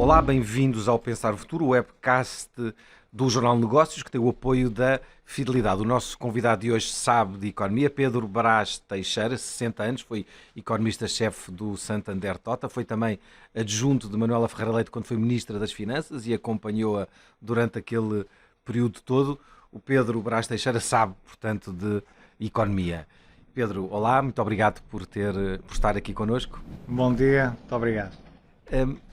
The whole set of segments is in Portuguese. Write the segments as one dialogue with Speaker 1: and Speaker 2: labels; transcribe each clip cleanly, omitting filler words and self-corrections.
Speaker 1: Olá, bem-vindos ao Pensar o Futuro, o webcast do Jornal de Negócios, que tem o apoio da Fidelidade. O nosso convidado de hoje sabe de economia, Pedro Brás Teixeira, 60 anos, foi economista-chefe do Santander Tota, foi também adjunto de Manuela Ferreira Leite quando foi Ministra das Finanças e acompanhou-a durante aquele período todo. O Pedro Brás Teixeira sabe, portanto, de economia. Pedro, olá, muito obrigado por estar aqui connosco.
Speaker 2: Bom dia, muito obrigado.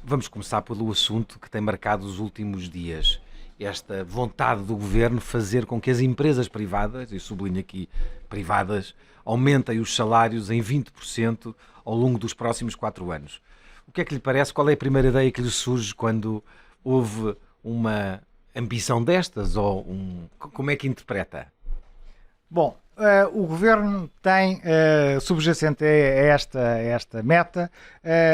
Speaker 1: Vamos começar pelo assunto que tem marcado os últimos dias. Esta vontade do Governo fazer com que as empresas privadas, e sublinho aqui privadas, aumentem os salários em 20% ao longo dos próximos 4 anos. O que é que lhe parece? Qual é a primeira ideia que lhe surge quando houve uma ambição destas? Como é que interpreta?
Speaker 2: Bom, o Governo tem, subjacente a esta meta,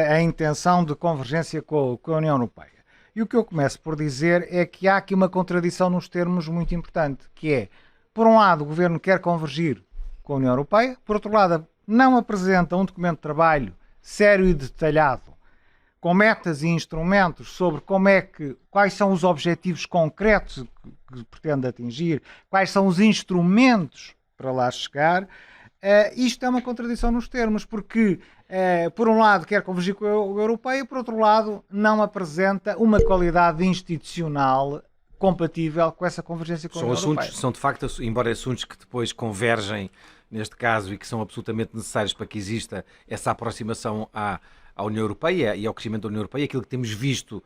Speaker 2: a intenção de convergência com a União Europeia. E o que eu começo por dizer é que há aqui uma contradição nos termos muito importante, que é, por um lado, o Governo quer convergir com a União Europeia, por outro lado, não apresenta um documento de trabalho sério e detalhado, com metas e instrumentos sobre quais são os objetivos concretos que pretende atingir, quais são os instrumentos para lá chegar. Isto é uma contradição nos termos, porque, por um lado, quer convergir com a Europeia, por outro lado, não apresenta uma qualidade institucional compatível com essa convergência com a União Europeia.
Speaker 1: São, de facto, embora assuntos que depois convergem, neste caso, e que são absolutamente necessários para que exista essa aproximação à União Europeia e ao crescimento da União Europeia. Aquilo que temos visto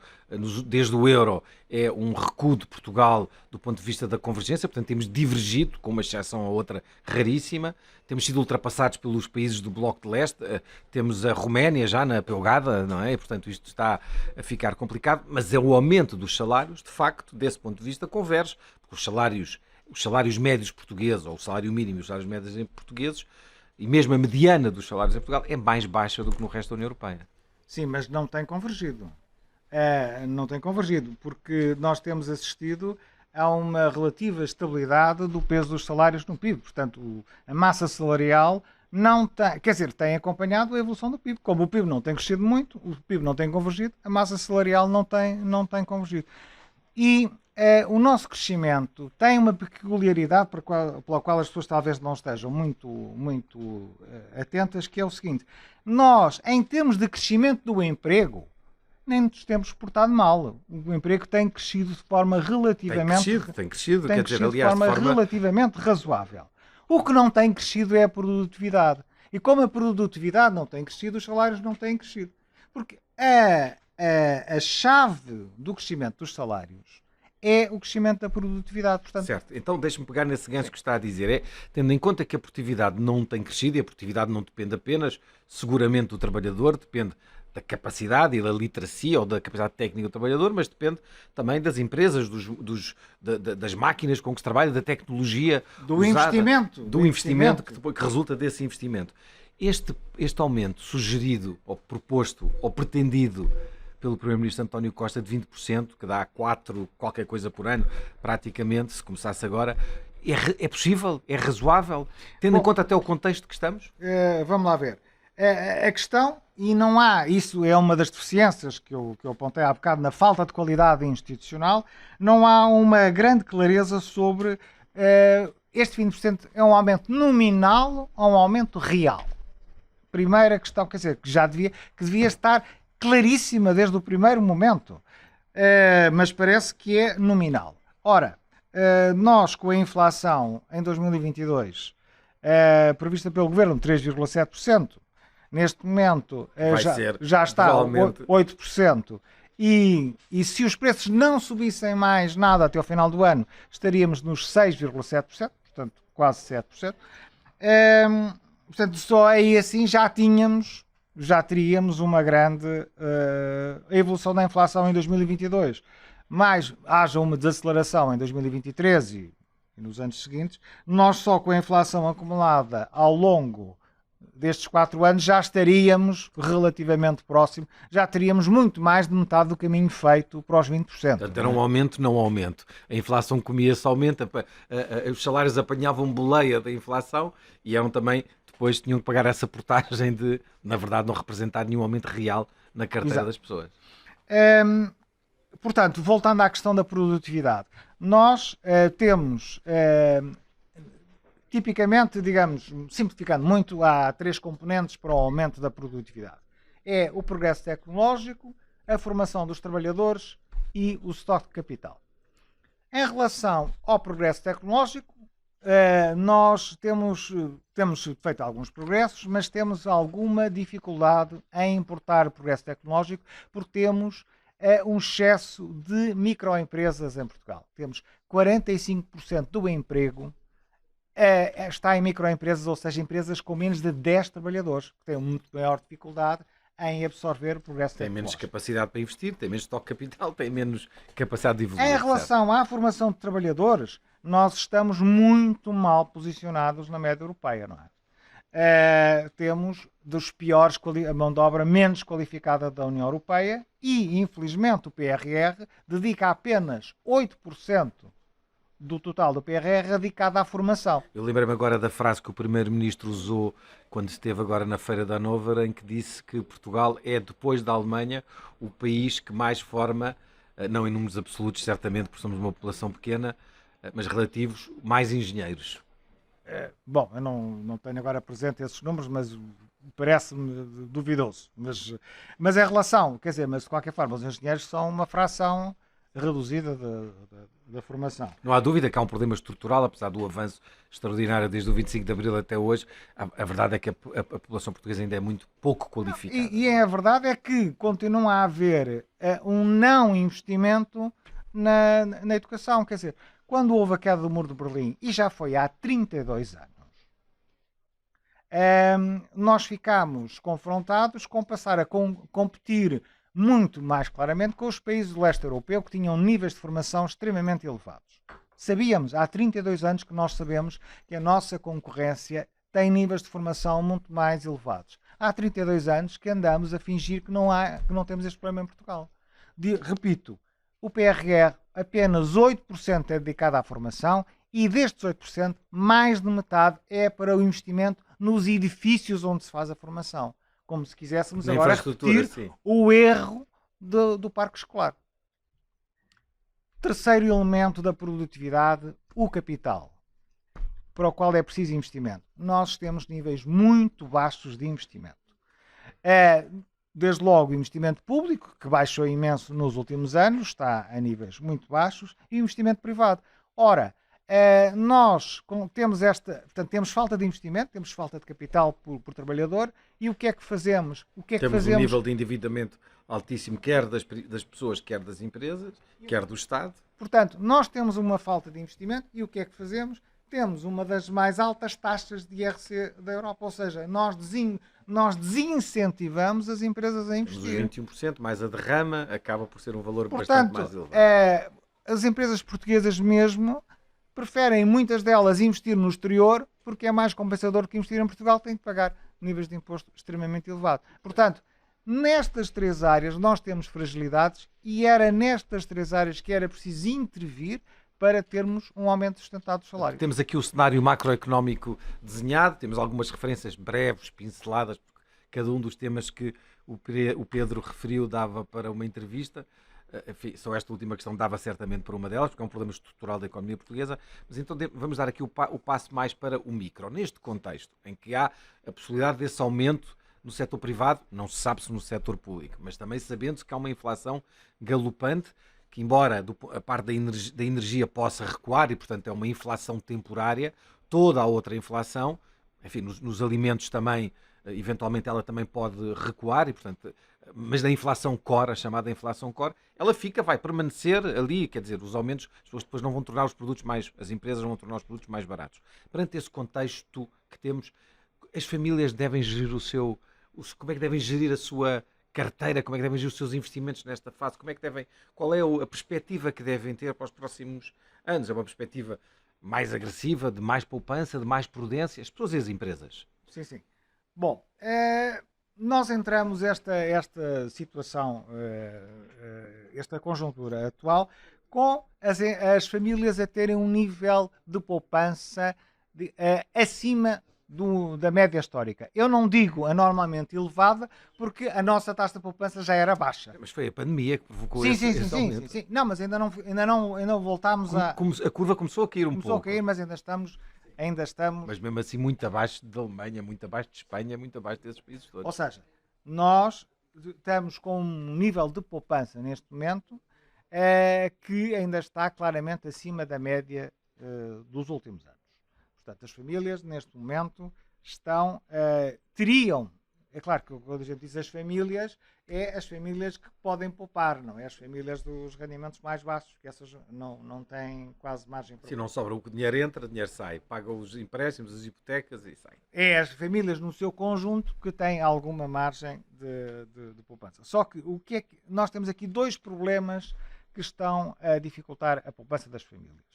Speaker 1: desde o euro é um recuo de Portugal do ponto de vista da convergência, portanto temos divergido, com uma exceção a outra raríssima, temos sido ultrapassados pelos países do Bloco de Leste, temos a Roménia já na pelgada, não é? E, portanto isto está a ficar complicado, mas é o aumento dos salários, de facto, desse ponto de vista converge, porque os salários médios portugueses, ou o salário mínimo e os salários médios portugueses, e mesmo a mediana dos salários em Portugal é mais baixa do que no resto da União Europeia.
Speaker 2: Sim, mas não tem convergido. Não tem convergido, porque nós temos assistido a uma relativa estabilidade do peso dos salários no PIB. Portanto, a massa salarial não tem, quer dizer, tem acompanhado a evolução do PIB. Como o PIB não tem crescido muito, o PIB não tem convergido, a massa salarial não tem convergido. E o nosso crescimento tem uma peculiaridade pela qual as pessoas talvez não estejam muito atentas, que é o seguinte: nós, em termos de crescimento do emprego, nem nos temos portado mal. O emprego tem crescido de forma relativamente...
Speaker 1: Tem crescido, quer dizer, aliás,
Speaker 2: de forma relativamente razoável. O que não tem crescido é a produtividade. E como a produtividade não tem crescido, os salários não têm crescido. Porque a chave do crescimento dos salários é o crescimento da produtividade. Portanto...
Speaker 1: Certo, então deixe-me pegar nesse gancho que está a dizer. Tendo em conta que a produtividade não tem crescido, e a produtividade não depende apenas, seguramente, do trabalhador, depende da capacidade e da literacia ou da capacidade técnica do trabalhador, mas depende também das empresas, das máquinas com que se trabalha, da tecnologia
Speaker 2: do
Speaker 1: usada,
Speaker 2: investimento
Speaker 1: que resulta desse investimento. Este aumento sugerido, ou proposto, ou pretendido pelo Primeiro-Ministro António Costa de 20%, que dá 4 qualquer coisa por ano, praticamente, se começasse agora, é possível? É razoável? Tendo em conta até o contexto que estamos?
Speaker 2: Vamos lá ver. A questão, e não há, isso é uma das deficiências que eu apontei há bocado, na falta de qualidade institucional, não há uma grande clareza sobre este 20% é um aumento nominal ou um aumento real. Primeira questão, quer dizer, que devia estar claríssima desde o primeiro momento, mas parece que é nominal. Ora, nós com a inflação em 2022 prevista pelo Governo de 3,7%, neste momento já está 8%, e se os preços não subissem mais nada até ao final do ano, estaríamos nos 6,7%, portanto quase 7%. Portanto, só aí assim já teríamos uma grande evolução da inflação em 2022. Mas haja uma desaceleração em 2023 e nos anos seguintes, nós só com a inflação acumulada ao longo destes 4 anos já estaríamos relativamente próximo, já teríamos muito mais de metade do caminho feito para os 20%.
Speaker 1: Portanto, era um aumento, não aumento. A inflação comia-se aumento, os salários apanhavam boleia da inflação e eram também, depois tinham que pagar essa portagem de, na verdade, não representar nenhum aumento real na carteira das pessoas.
Speaker 2: Portanto, voltando à questão da produtividade, nós temos, tipicamente, digamos, simplificando muito, há três componentes para o aumento da produtividade. É o progresso tecnológico, a formação dos trabalhadores e o estoque de capital. Em relação ao progresso tecnológico, nós temos feito alguns progressos, mas temos alguma dificuldade em importar o progresso tecnológico porque temos um excesso de microempresas em Portugal. Temos 45% do emprego está em microempresas, ou seja, empresas com menos de 10 trabalhadores, que têm muito maior dificuldade em absorver o progresso
Speaker 1: Tem menos
Speaker 2: tecnológico.
Speaker 1: capacidade para investir, tem menos estoque capital, tem menos capacidade de evoluir.
Speaker 2: Em
Speaker 1: Certo?
Speaker 2: relação à formação de trabalhadores, nós estamos muito mal posicionados na média europeia, não é? Temos dos piores a mão de obra menos qualificada da União Europeia e, infelizmente, o PRR dedica apenas 8% do total do PRR dedicado à formação.
Speaker 1: Eu lembrei-me agora da frase que o Primeiro-Ministro usou quando esteve agora na Feira de Hannover, em que disse que Portugal é, depois da Alemanha, o país que mais forma, não em números absolutos, certamente, porque somos uma população pequena, mas relativos, mais engenheiros.
Speaker 2: Bom, eu não tenho agora presente esses números, mas parece-me duvidoso. Mas em relação, quer dizer, mas de qualquer forma, os engenheiros são uma fração reduzida da formação.
Speaker 1: Não há dúvida que há um problema estrutural, apesar do avanço extraordinário desde o 25 de Abril até hoje. A verdade é que a população portuguesa ainda é muito pouco qualificada.
Speaker 2: E a verdade é que continua a haver um não investimento na educação. Quer dizer, quando houve a queda do Muro de Berlim, e já foi há 32 anos, nós ficámos confrontados com passar a competir muito mais claramente com os países do leste europeu que tinham níveis de formação extremamente elevados. Sabíamos, há 32 anos que nós sabemos que a nossa concorrência tem níveis de formação muito mais elevados. Há 32 anos que andamos a fingir que não temos este problema em Portugal. Repito, o PRR apenas 8% é dedicado à formação e destes 8%, mais de metade é para o investimento nos edifícios onde se faz a formação. Como se quiséssemos
Speaker 1: Na
Speaker 2: agora
Speaker 1: infraestrutura,
Speaker 2: repetir
Speaker 1: sim.
Speaker 2: o erro do parque escolar. Terceiro elemento da produtividade, o capital, para o qual é preciso investimento. Nós temos níveis muito baixos de investimento. Desde logo o investimento público, que baixou imenso nos últimos anos, está a níveis muito baixos, e o investimento privado. Ora, nós temos falta de investimento, temos falta de capital por trabalhador, e o que é que fazemos?
Speaker 1: Temos um nível de endividamento altíssimo, quer das pessoas, quer das empresas, quer do Estado.
Speaker 2: Portanto, nós temos uma falta de investimento, e o que é que fazemos? Temos uma das mais altas taxas de IRC da Europa, ou seja, nós desincentivamos as empresas a investir.
Speaker 1: Temos os 21%, mais a derrama, acaba por ser um valor
Speaker 2: Portanto,
Speaker 1: bastante mais elevado.
Speaker 2: as empresas portuguesas mesmo preferem, muitas delas, investir no exterior porque é mais compensador que investir em Portugal, tem que pagar níveis de imposto extremamente elevados. Portanto, nestas três áreas nós temos fragilidades e era nestas três áreas que era preciso intervir para termos um aumento sustentado dos salários.
Speaker 1: Temos aqui o cenário macroeconómico desenhado, temos algumas referências breves, pinceladas, porque cada um dos temas que o Pedro referiu dava para uma entrevista. Enfim, só esta última questão dava certamente para uma delas, porque é um problema estrutural da economia portuguesa, mas então vamos dar aqui o passo mais para o micro. Neste contexto, em que há a possibilidade desse aumento no setor privado, não se sabe se no setor público, mas também sabendo-se que há uma inflação galopante, que embora a parte da energia possa recuar, e portanto é uma inflação temporária, toda a outra inflação, enfim, nos alimentos também, eventualmente ela também pode recuar, e portanto, mas da inflação core, a chamada inflação core, ela vai permanecer ali, quer dizer, os aumentos, as pessoas depois não vão tornar os produtos as empresas não vão tornar os produtos mais baratos. Perante esse contexto que temos, as famílias devem gerir como é que devem gerir a sua carteira, como é que devem gerir os seus investimentos nesta fase, qual é a perspectiva que devem ter para os próximos anos? É uma perspectiva mais agressiva, de mais poupança, de mais prudência, as pessoas e as empresas?
Speaker 2: Sim, sim. Bom, nós entramos esta situação, esta conjuntura atual, com as famílias a terem um nível de poupança acima da média histórica. Eu não digo anormalmente elevada, porque a nossa taxa de poupança já era baixa.
Speaker 1: Mas foi a pandemia que provocou
Speaker 2: Sim,
Speaker 1: esse aumento.
Speaker 2: sim. Não, mas ainda não voltámos a...
Speaker 1: A curva começou a cair um
Speaker 2: Começou a
Speaker 1: pouco.
Speaker 2: cair, mas ainda estamos...
Speaker 1: Mas mesmo assim muito abaixo da Alemanha, muito abaixo de Espanha, muito abaixo desses países todos.
Speaker 2: Ou seja, nós estamos com um nível de poupança neste momento que ainda está claramente acima da média dos últimos anos. Portanto, as famílias neste momento teriam, é claro que quando a gente diz as famílias que podem poupar, não é as famílias dos rendimentos mais baixos, que essas não têm quase margem para...
Speaker 1: Se não sobra o dinheiro entra, o dinheiro sai. Paga os empréstimos, as hipotecas e sai.
Speaker 2: É as famílias no seu conjunto que têm alguma margem de poupança. Só que o que é que nós temos aqui dois problemas que estão a dificultar a poupança das famílias.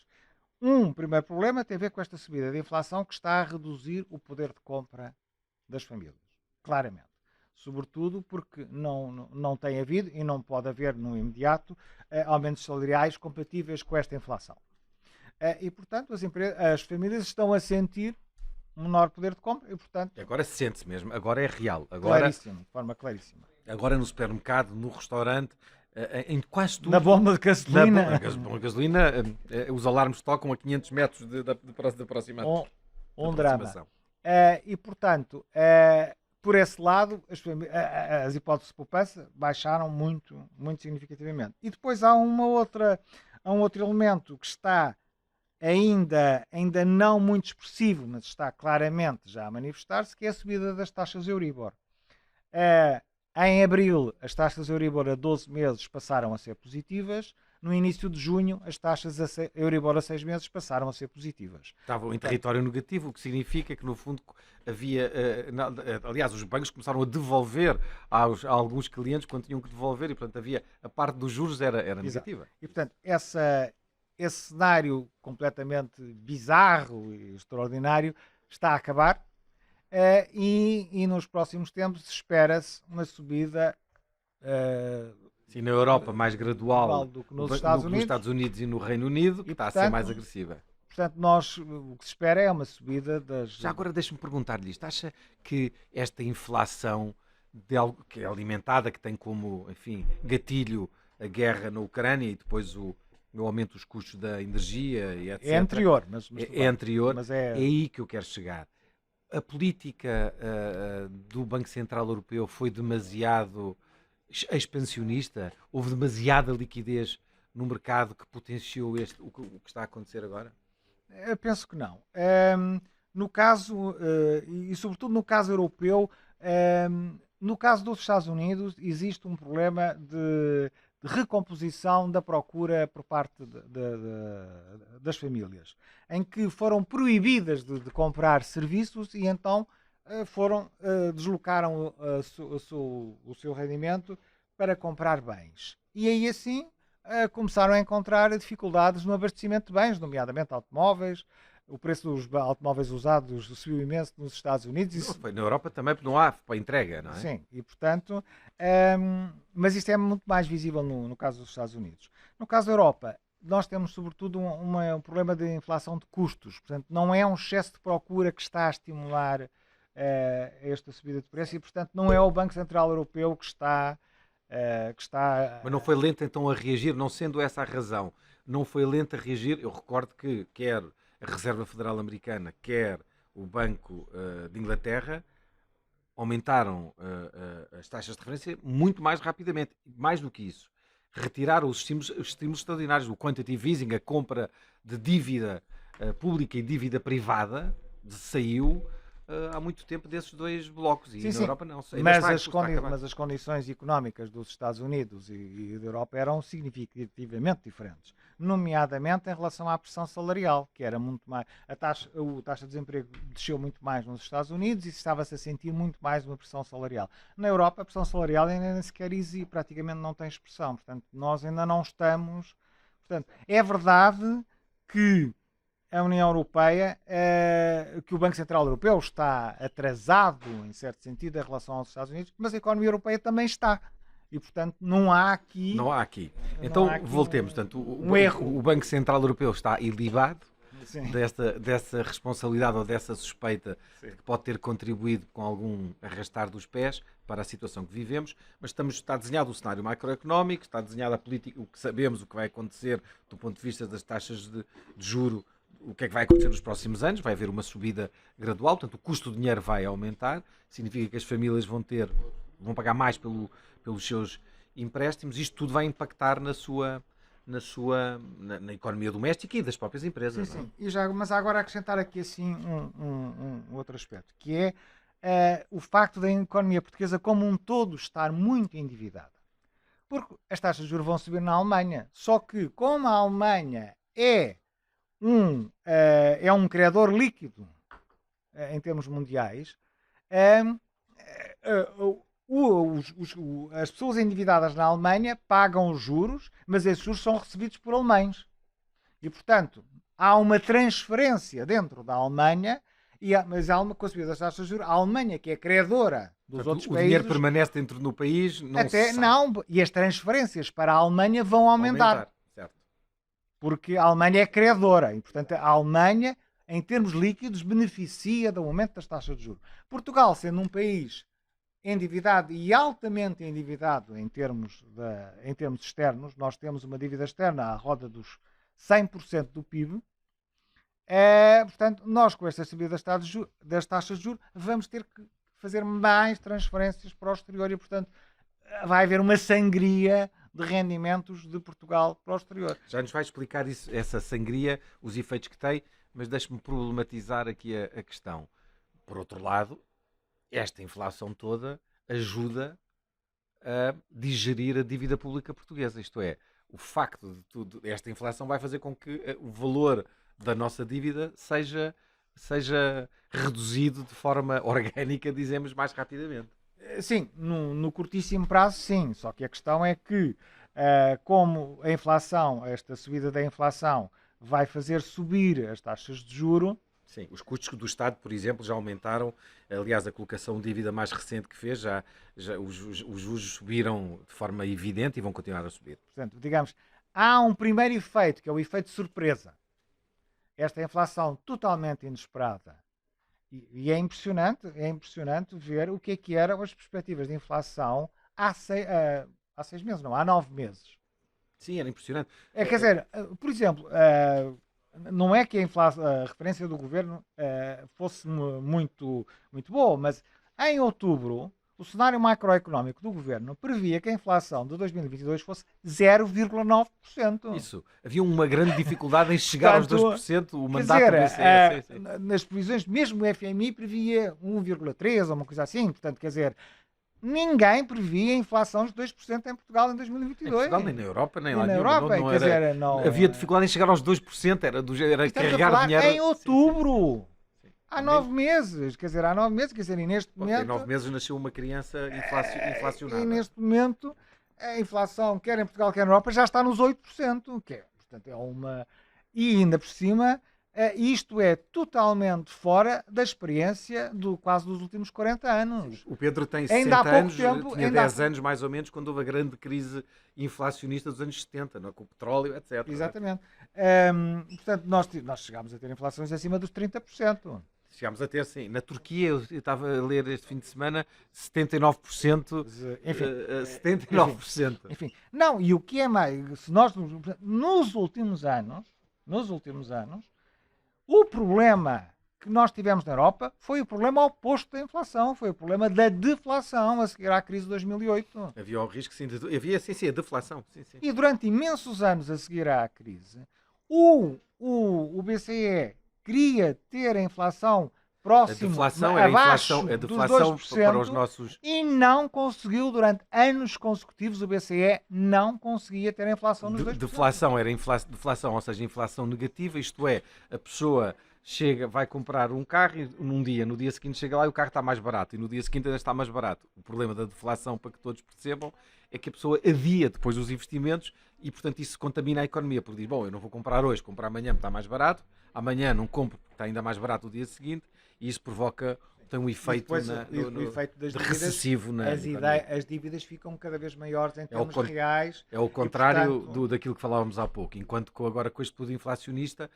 Speaker 2: Primeiro problema tem a ver com esta subida de inflação que está a reduzir o poder de compra das famílias, claramente. Sobretudo porque não tem havido e não pode haver no imediato aumentos salariais compatíveis com esta inflação. E, portanto, as famílias estão a sentir um menor poder de compra e, portanto...
Speaker 1: Agora sente-se mesmo, agora é real. Agora,
Speaker 2: claríssimo, de forma claríssima.
Speaker 1: Agora no supermercado, no restaurante, em quase tudo...
Speaker 2: Na bomba de gasolina.
Speaker 1: Na gasolina, os alarmes tocam a 500 metros de aproximação.
Speaker 2: Um drama. E, portanto, por esse lado, as hipóteses de poupança baixaram muito, muito significativamente. E depois há um outro elemento que está ainda não muito expressivo, mas está claramente já a manifestar-se, que é a subida das taxas Euribor. Em abril, as taxas Euribor a 12 meses passaram a ser positivas. No início de junho, as taxas Euribor a 6 meses passaram a ser positivas.
Speaker 1: Estavam em território negativo, o que significa que, no fundo, havia... aliás, os bancos começaram a devolver a alguns clientes quando tinham que devolver e, portanto, a parte dos juros era negativa.
Speaker 2: E, portanto, esse cenário completamente bizarro e extraordinário está a acabar. E nos próximos tempos espera-se uma subida
Speaker 1: sim, na Europa mais gradual
Speaker 2: do que nos Estados
Speaker 1: Unidos e no Reino Unido, que está a ser mais agressiva.
Speaker 2: Portanto, o que se espera é uma subida das...
Speaker 1: Já agora deixe-me perguntar-lhe isto. Acha que esta inflação que é alimentada, que tem como, enfim, gatilho a guerra na Ucrânia e depois o aumento dos custos da energia e etc.
Speaker 2: É anterior.
Speaker 1: É anterior,
Speaker 2: mas
Speaker 1: é aí que eu quero chegar. A política do Banco Central Europeu foi demasiado expansionista? Houve demasiada liquidez no mercado que potenciou o que está a acontecer agora?
Speaker 2: Eu penso que não. No caso, e sobretudo no caso europeu, no caso dos Estados Unidos, existe um problema de recomposição da procura por parte das famílias, em que foram proibidas de comprar serviços e então deslocaram o seu rendimento para comprar bens. E aí assim começaram a encontrar dificuldades no abastecimento de bens, nomeadamente automóveis. O preço dos automóveis usados subiu imenso nos Estados Unidos.
Speaker 1: Isso... Na Europa também, porque não há para entrega, não é?
Speaker 2: Sim, e portanto, mas isto é muito mais visível no caso dos Estados Unidos. No caso da Europa, nós temos sobretudo um problema de inflação de custos. Portanto, não é um excesso de procura que está a estimular esta subida de preço e, portanto, não é o Banco Central Europeu que está...
Speaker 1: Mas não foi lento então a reagir, não sendo essa a razão, não foi lento a reagir. Eu recordo que quer a Reserva Federal Americana, quer o Banco de Inglaterra, aumentaram as taxas de referência muito mais rapidamente. Mais do que isso, retiraram os estímulos extraordinários, o quantitative easing, a compra de dívida pública e dívida privada, saiu há muito tempo desses dois blocos. E na Europa não.
Speaker 2: Mas as condições económicas dos Estados Unidos e da Europa eram significativamente diferentes. Nomeadamente em relação à pressão salarial, que era muito mais... A taxa de desemprego desceu muito mais nos Estados Unidos e estava-se a sentir muito mais uma pressão salarial. Na Europa, a pressão salarial ainda nem sequer existe, praticamente não tem expressão. Portanto, nós ainda não estamos... Portanto, é verdade que a União Europeia, que o Banco Central Europeu está atrasado, em certo sentido, em relação aos Estados Unidos, mas a economia europeia também está. E, portanto, não há aqui...
Speaker 1: Então, voltemos. Portanto,
Speaker 2: erro.
Speaker 1: O Banco Central Europeu está ilibado,
Speaker 2: Sim.
Speaker 1: dessa responsabilidade ou dessa suspeita que pode ter contribuído com algum arrastar dos pés para a situação que vivemos, mas está desenhado o cenário macroeconómico, está desenhada a política, o que sabemos, o que vai acontecer do ponto de vista das taxas de juro, o que é que vai acontecer nos próximos anos, vai haver uma subida gradual, portanto o custo do dinheiro vai aumentar, significa que as famílias vão pagar mais pelos seus empréstimos, isto tudo vai impactar na economia doméstica e das próprias empresas.
Speaker 2: Sim,
Speaker 1: não é?
Speaker 2: sim. Mas agora acrescentar aqui assim um outro aspecto, que é o facto da economia portuguesa como um todo estar muito endividada. Porque as taxas de juros vão subir na Alemanha. Só que como a Alemanha é um criador líquido em termos mundiais, as pessoas endividadas na Alemanha pagam os juros, mas esses juros são recebidos por alemães. E, portanto, há uma transferência dentro da Alemanha, mas há uma subida das taxas de juros. A Alemanha, que é credora dos
Speaker 1: Portanto,
Speaker 2: outros
Speaker 1: o
Speaker 2: países,
Speaker 1: dinheiro permanece dentro do país, não
Speaker 2: até
Speaker 1: se sai.
Speaker 2: não, e as transferências para a Alemanha vão aumentar.
Speaker 1: Certo.
Speaker 2: Porque a Alemanha é credora e, portanto, a Alemanha, em termos líquidos, beneficia do aumento das taxas de juros. Portugal, sendo um país endividado e altamente endividado em termos externos, nós temos uma dívida externa à roda dos 100% do PIB, portanto, nós com esta subida das taxas de juros vamos ter que fazer mais transferências para o exterior e, portanto, vai haver uma sangria de rendimentos de Portugal para o exterior.
Speaker 1: Já nos vai explicar essa sangria, os efeitos que tem, mas deixe-me problematizar aqui a questão. Por outro lado, esta inflação toda ajuda a digerir a dívida pública portuguesa. Isto é, o facto de tudo, esta inflação vai fazer com que o valor da nossa dívida seja reduzido de forma orgânica, dizemos, mais rapidamente.
Speaker 2: Sim, no curtíssimo prazo, sim. Só que a questão é que, como a inflação, esta subida da inflação, vai fazer subir as taxas de juro.
Speaker 1: Sim, os custos do Estado, por exemplo, já aumentaram. Aliás, a colocação de dívida mais recente que fez, os juros subiram de forma evidente e vão continuar a subir.
Speaker 2: Portanto, digamos, há um primeiro efeito, que é o efeito de surpresa. Esta inflação totalmente inesperada. E é impressionante ver o que eram as perspectivas de inflação há 6 meses, não, há 9 meses.
Speaker 1: Sim, era impressionante.
Speaker 2: Quer dizer, por exemplo, não é que a referência do governo fosse muito boa, mas em outubro o cenário macroeconómico do governo previa que a inflação de 2022 fosse 0,9%.
Speaker 1: Isso. Havia uma grande dificuldade em chegar aos 2%, o mandato
Speaker 2: do
Speaker 1: BCE. Sim.
Speaker 2: Nas previsões, mesmo o FMI previa 1,3% ou uma coisa assim. Portanto, quer dizer, ninguém previa inflação de 2% em Portugal em 2022.
Speaker 1: Em Portugal, nem na Europa, nem lá
Speaker 2: na
Speaker 1: nenhuma.
Speaker 2: Europa,
Speaker 1: Não
Speaker 2: quer dizer, não,
Speaker 1: havia dificuldade em chegar aos 2%, era carregar dinheiro.
Speaker 2: Em outubro.
Speaker 1: Sim.
Speaker 2: Há 9 meses, quer dizer, e neste momento...
Speaker 1: Em 9 meses nasceu uma criança inflacionada.
Speaker 2: E neste momento, a inflação, quer em Portugal, quer na Europa, já está nos 8%, portanto, é uma... E ainda por cima, isto é totalmente fora da experiência quase dos últimos 40 anos.
Speaker 1: O Pedro tem
Speaker 2: Ainda
Speaker 1: 60
Speaker 2: há pouco
Speaker 1: anos,
Speaker 2: tempo,
Speaker 1: tinha 10 anos mais ou menos, quando houve a grande crise inflacionista dos anos 70, não é? Com o petróleo, etc.
Speaker 2: Exatamente. Portanto, nós chegámos a ter inflações acima dos 30%.
Speaker 1: Chegámos a ter, sim. Na Turquia, eu estava a ler este fim de semana, 79%.
Speaker 2: Enfim,
Speaker 1: 79%.
Speaker 2: Enfim, não, e o que é mais... Se nós, nos últimos anos, o problema que nós tivemos na Europa foi o problema oposto da inflação, foi o problema da deflação a seguir à crise de 2008.
Speaker 1: Havia o risco, sim, havia, sim, a deflação. Sim.
Speaker 2: E durante imensos anos a seguir à crise, o BCE queria ter a inflação próxima, abaixo
Speaker 1: a
Speaker 2: dos
Speaker 1: deflação
Speaker 2: 2%,
Speaker 1: para os nossos...
Speaker 2: e não conseguiu, durante anos consecutivos, o BCE não conseguia ter a inflação nos 2%.
Speaker 1: Deflação era deflação, ou seja, inflação negativa, isto é, a pessoa vai comprar um carro num dia, no dia seguinte chega lá e o carro está mais barato, e no dia seguinte ainda está mais barato. O problema da deflação, para que todos percebam, é que a pessoa adia depois os investimentos e, portanto, isso contamina a economia, porque diz, bom, eu não vou comprar hoje, comprar amanhã porque está mais barato, amanhã não compro porque está ainda mais barato o dia seguinte, e isso tem um efeito,
Speaker 2: efeito das dívidas,
Speaker 1: recessivo na economia.
Speaker 2: As dívidas ficam cada vez maiores em termos reais.
Speaker 1: É o contrário daquilo que falávamos há pouco. Enquanto agora com este período inflacionista,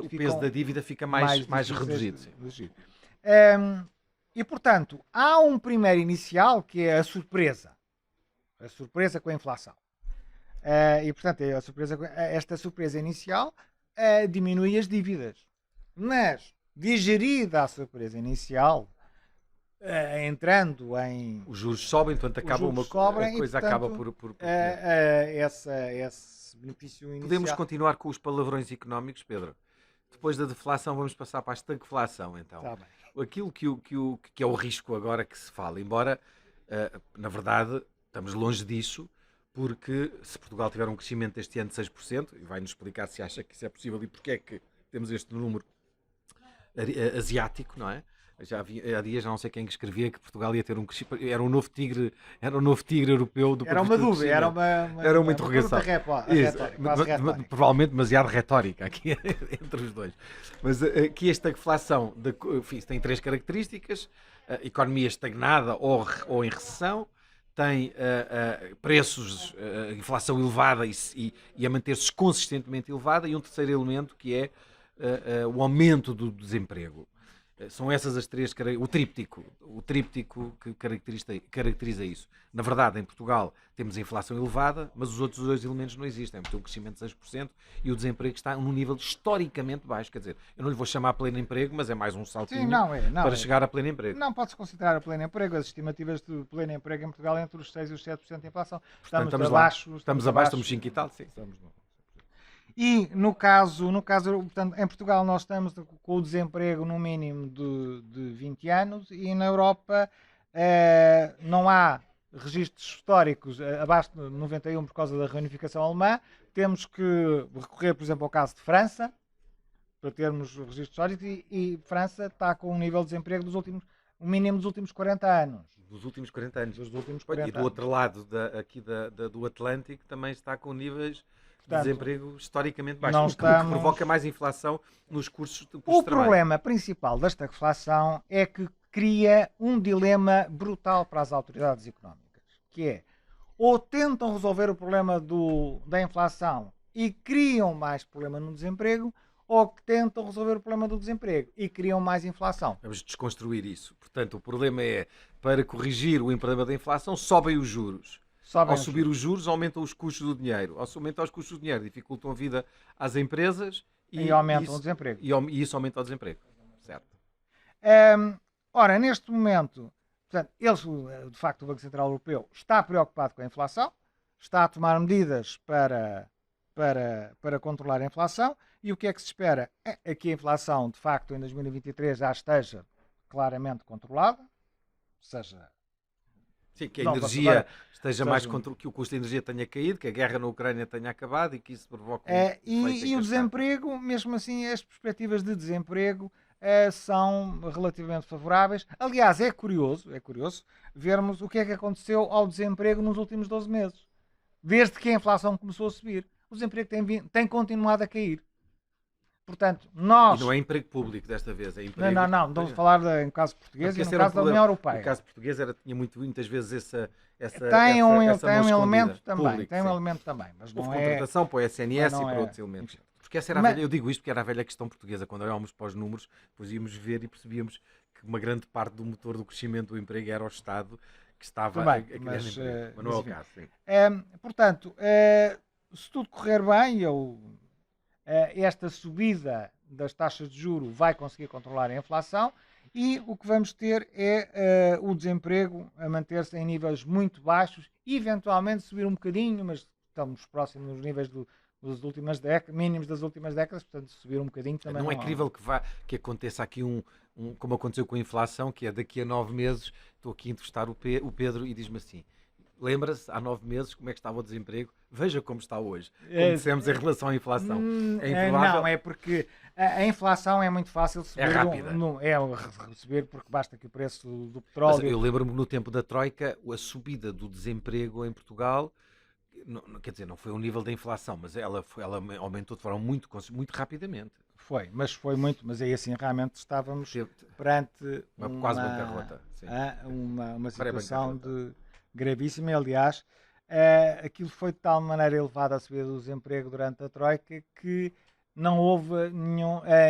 Speaker 1: o peso da dívida fica mais reduzido.
Speaker 2: Sim. E, portanto, há um primeiro inicial que é a surpresa com a inflação. E, portanto, esta surpresa inicial diminui as dívidas. Mas, digerida a surpresa inicial, entrando em...
Speaker 1: Os juros sobem, portanto, a coisa acaba por
Speaker 2: esse benefício inicial.
Speaker 1: Podemos continuar com os palavrões económicos, Pedro? Depois da deflação, vamos passar para a estagflação, então.
Speaker 2: Tá bem.
Speaker 1: Aquilo que é o risco agora que se fala, embora, na verdade, estamos longe disso, porque se Portugal tiver um crescimento este ano de 6%, e vai-nos explicar se acha que isso é possível e porque é que temos este número asiático, não é? Há dias, já não sei quem que escrevia que Portugal ia ter um crescimento, era um novo tigre europeu.
Speaker 2: Era uma dúvida, era uma
Speaker 1: interrogação. Provavelmente demasiado retórica aqui entre os dois. Mas aqui a estagflação tem 3 características: economia estagnada ou em recessão, tem preços, inflação elevada e a manter-se consistentemente elevada, e um terceiro elemento que é o aumento do desemprego. São essas as 3, o tríptico que caracteriza isso. Na verdade, em Portugal temos a inflação elevada, mas os outros 2 elementos não existem. Temos um crescimento de 6% e o desemprego está num nível historicamente baixo. Quer dizer, eu não lhe vou chamar pleno emprego, mas é mais um saltinho para chegar a pleno emprego.
Speaker 2: Não pode-se considerar a pleno emprego. As estimativas de pleno emprego em Portugal entre os 6% e os 7% de inflação. Estamos abaixo,
Speaker 1: estamos 5 e tal, sim.
Speaker 2: E no caso, portanto, em Portugal nós estamos com o desemprego no mínimo de 20 anos e na Europa não há registros históricos abaixo de 91 por causa da reunificação alemã. Temos que recorrer, por exemplo, ao caso de França para termos registros históricos e França está com um nível de desemprego o mínimo dos últimos 40 anos.
Speaker 1: Dos últimos 40 anos.
Speaker 2: E
Speaker 1: do outro lado do Atlântico também está com níveis de desemprego historicamente baixo, o que provoca mais inflação nos custos de trabalho.
Speaker 2: O problema principal desta inflação é que cria um dilema brutal para as autoridades económicas, que é, ou tentam resolver o problema da inflação e criam mais problema no desemprego, ou que tentam resolver o problema do desemprego e criam mais inflação.
Speaker 1: Vamos desconstruir isso. Portanto, o problema é, para corrigir o problema da inflação, sobem os juros. Ao subir os juros, aumentam os custos do dinheiro. Ao aumentar os custos do dinheiro, dificultam a vida às empresas
Speaker 2: e aumentam o desemprego.
Speaker 1: E isso aumenta o desemprego. Certo.
Speaker 2: Ora, neste momento, portanto, de facto, o Banco Central Europeu está preocupado com a inflação, está a tomar medidas para controlar a inflação, e o que é que se espera? É que a inflação, de facto, em 2023 já esteja claramente controlada, ou seja...
Speaker 1: Sim, que a energia esteja mais que o custo da energia tenha caído, que a guerra na Ucrânia tenha acabado e que isso provoque
Speaker 2: e o desemprego, mesmo assim, as perspectivas de desemprego são relativamente favoráveis. Aliás, é curioso vermos o que é que aconteceu ao desemprego nos últimos 12 meses. Desde que a inflação começou a subir, o desemprego tem continuado a cair. Portanto, nós...
Speaker 1: E não é emprego público desta vez, é emprego...
Speaker 2: Não, estamos a falar em caso português e no caso da União Europeia.
Speaker 1: No caso português tinha muitas vezes essa
Speaker 2: tem um
Speaker 1: elemento
Speaker 2: também, tem um elemento também, mas não é...
Speaker 1: contratação para o SNS e para outros elementos. Porque essa era a velha, eu digo isto porque era a velha questão portuguesa, quando olhávamos para os números, depois íamos ver e percebíamos que uma grande parte do motor do crescimento do emprego era o Estado que estava a criar emprego. Mas não é o caso. Sim.
Speaker 2: Portanto, se tudo correr bem, esta subida das taxas de juros vai conseguir controlar a inflação e o que vamos ter é o desemprego a manter-se em níveis muito baixos e eventualmente subir um bocadinho, mas estamos próximos dos níveis das últimas décadas, mínimos das últimas décadas, portanto subir um bocadinho também
Speaker 1: não é crível que aconteça aqui como aconteceu com a inflação, que é daqui a 9 meses, estou aqui a entrevistar o Pedro e diz-me assim: lembra-se, há 9 meses, como é que estava o desemprego? Veja como está hoje. Como dissemos em relação à inflação. É improvável?
Speaker 2: Não, é porque a inflação é muito fácil de subir.
Speaker 1: É rápida.
Speaker 2: Receber porque basta que o preço do petróleo...
Speaker 1: Mas eu lembro-me no tempo da Troika, a subida do desemprego em Portugal, quer dizer, não foi ao nível da inflação, mas ela aumentou de forma muito rapidamente.
Speaker 2: Mas foi muito, mas aí assim realmente estávamos perante
Speaker 1: quase bancarrota.
Speaker 2: Uma situação gravíssima. Aliás, aquilo foi de tal maneira elevada a subida do desemprego durante a Troika que não houve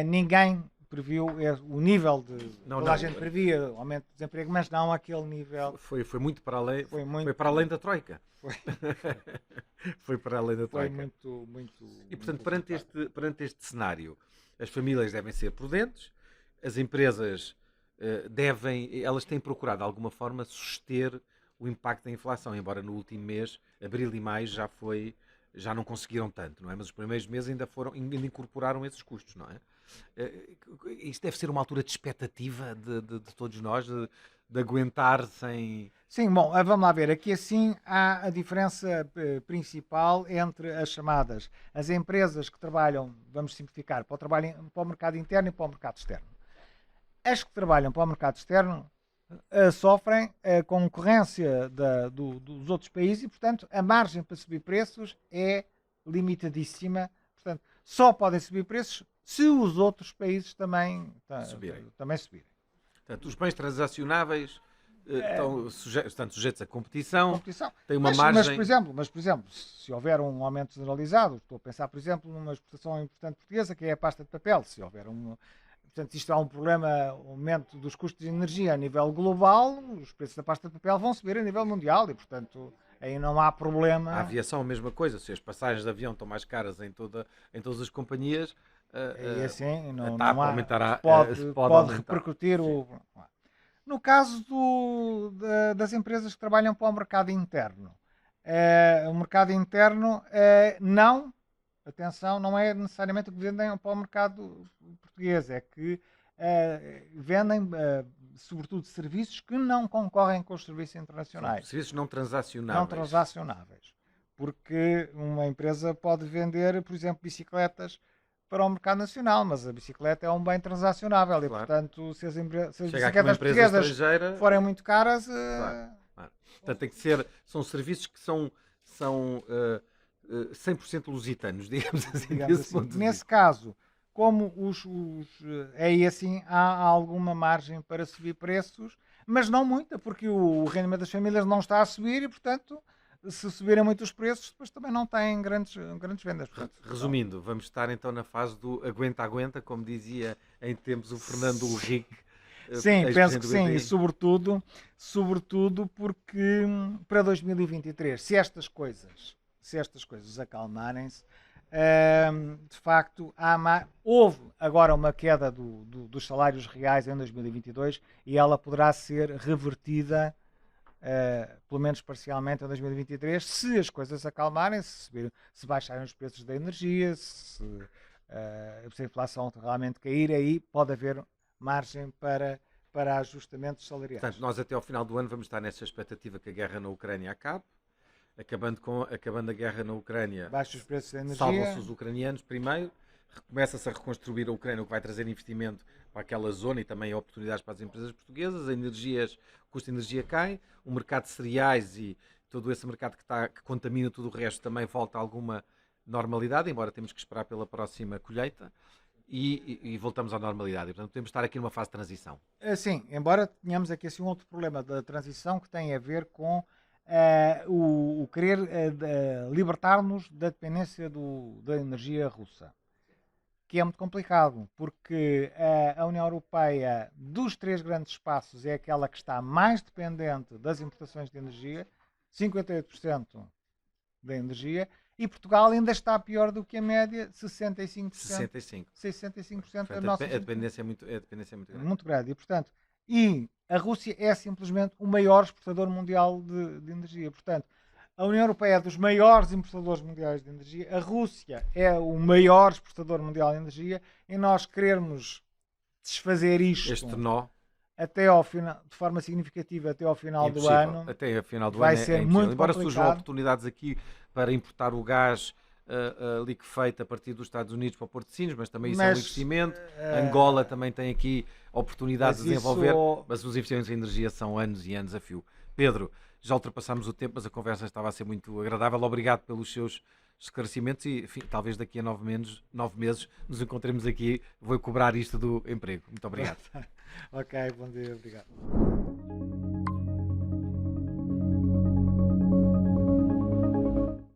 Speaker 2: ninguém previu o nível de...
Speaker 1: Não,
Speaker 2: Toda a
Speaker 1: não.
Speaker 2: gente previa o aumento do desemprego, mas não aquele nível.
Speaker 1: Foi muito para além,
Speaker 2: Foi
Speaker 1: foi para além da Troika.
Speaker 2: Foi,
Speaker 1: Foi para além da
Speaker 2: foi
Speaker 1: Troika.
Speaker 2: muito...
Speaker 1: E, portanto,
Speaker 2: muito
Speaker 1: perante este cenário, as famílias devem ser prudentes, as empresas elas têm procurado de alguma forma suster o impacto da inflação, embora no último mês, abril e maio, já não conseguiram tanto, não é? Mas os primeiros meses ainda incorporaram esses custos, não é? Isto deve ser uma altura de expectativa de todos nós, de aguentar sem...
Speaker 2: Sim, bom, vamos lá ver. Aqui assim há a diferença principal entre as chamadas, as empresas que trabalham, vamos simplificar, para o mercado interno e para o mercado externo. As que trabalham para o mercado externo sofrem a concorrência dos outros países e, portanto, a margem para subir preços é limitadíssima. Portanto, só podem subir preços se os outros países também subirem.
Speaker 1: Portanto, os bens transacionáveis estão sujeitos à competição. Tem uma margem...
Speaker 2: Mas, por exemplo, se houver um aumento generalizado, estou a pensar, por exemplo, numa exportação importante portuguesa, que é a pasta de papel. Se houver portanto, isto há um problema, o aumento dos custos de energia a nível global, os preços da pasta de papel vão subir a nível mundial e, portanto, aí não há problema.
Speaker 1: A aviação, a mesma coisa. Se as passagens de avião estão mais caras em todas as companhias,
Speaker 2: e assim, não
Speaker 1: pode
Speaker 2: repercutir. No caso das empresas que trabalham para o mercado interno, o mercado interno não... Atenção, não é necessariamente o que vendem para o mercado português, é que vendem, sobretudo, serviços que não concorrem com os serviços internacionais.
Speaker 1: Serviços não transacionáveis.
Speaker 2: Não transacionáveis. Porque uma empresa pode vender, por exemplo, bicicletas para o mercado nacional, mas a bicicleta é um bem transacionável e, portanto, se as bicicletas portuguesas forem muito caras...
Speaker 1: Claro. Portanto, tem que ser... São serviços que são 100% lusitanos, digamos assim.
Speaker 2: Nesse caso, como aí assim há alguma margem para subir preços, mas não muita, porque o rendimento das famílias não está a subir e, portanto, se subirem muito os preços, depois também não têm grandes vendas. Portanto,
Speaker 1: resumindo, vamos estar então na fase do aguenta-aguenta, como dizia em tempos o Fernando Henrique.
Speaker 2: Sim, penso que sim, e sobretudo porque para 2023, se estas coisas acalmarem-se, de facto houve agora uma queda dos salários reais em 2022 e ela poderá ser revertida, pelo menos parcialmente, em 2023, se as coisas acalmarem, se baixarem os preços da energia, se a inflação realmente cair, aí pode haver margem para ajustamentos salariais.
Speaker 1: Portanto, nós até ao final do ano vamos estar nessa expectativa que a guerra na Ucrânia acabe. Acabando a guerra na Ucrânia,
Speaker 2: baixa os preços da energia,
Speaker 1: salvam-se os ucranianos primeiro, começa-se a reconstruir a Ucrânia, o que vai trazer investimento para aquela zona e também oportunidades para as empresas portuguesas. O custo de energia cai, o mercado de cereais e todo esse mercado que contamina tudo o resto também volta a alguma normalidade, embora temos que esperar pela próxima colheita. E voltamos à normalidade. E, portanto, temos de estar aqui numa fase de transição.
Speaker 2: Sim, embora tenhamos aqui assim um outro problema da transição que tem a ver com o querer libertar-nos da dependência da energia russa, que é muito complicado, porque a União Europeia, dos 3 grandes espaços, é aquela que está mais dependente das importações de energia, 58% da energia, e Portugal ainda está pior do que a média, 65%. 65% da nossa...
Speaker 1: A dependência é muito grande.
Speaker 2: Muito grande. E, portanto, a Rússia é simplesmente o maior exportador mundial de energia. Portanto, a União Europeia é dos maiores importadores mundiais de energia, a Rússia é o maior exportador mundial de energia, e nós queremos desfazer isto...
Speaker 1: Este nó...
Speaker 2: até ao final, de forma significativa até ao final do ano.
Speaker 1: Até ao final do
Speaker 2: vai
Speaker 1: ano
Speaker 2: ser muito
Speaker 1: embora
Speaker 2: complicado.
Speaker 1: surjam oportunidades aqui para importar o gás liquefeito a partir dos Estados Unidos para o Porto de Sines, mas também isso é um investimento. Angola também tem aqui oportunidades de desenvolver, mas os investimentos em energia são anos e anos a fio. Pedro, já ultrapassámos o tempo, mas a conversa estava a ser muito agradável. Obrigado pelos seus esclarecimentos e, enfim, talvez daqui a 9 meses nos encontremos aqui. Vou cobrar isto do emprego. Muito obrigado.
Speaker 2: Ok, bom dia, obrigado.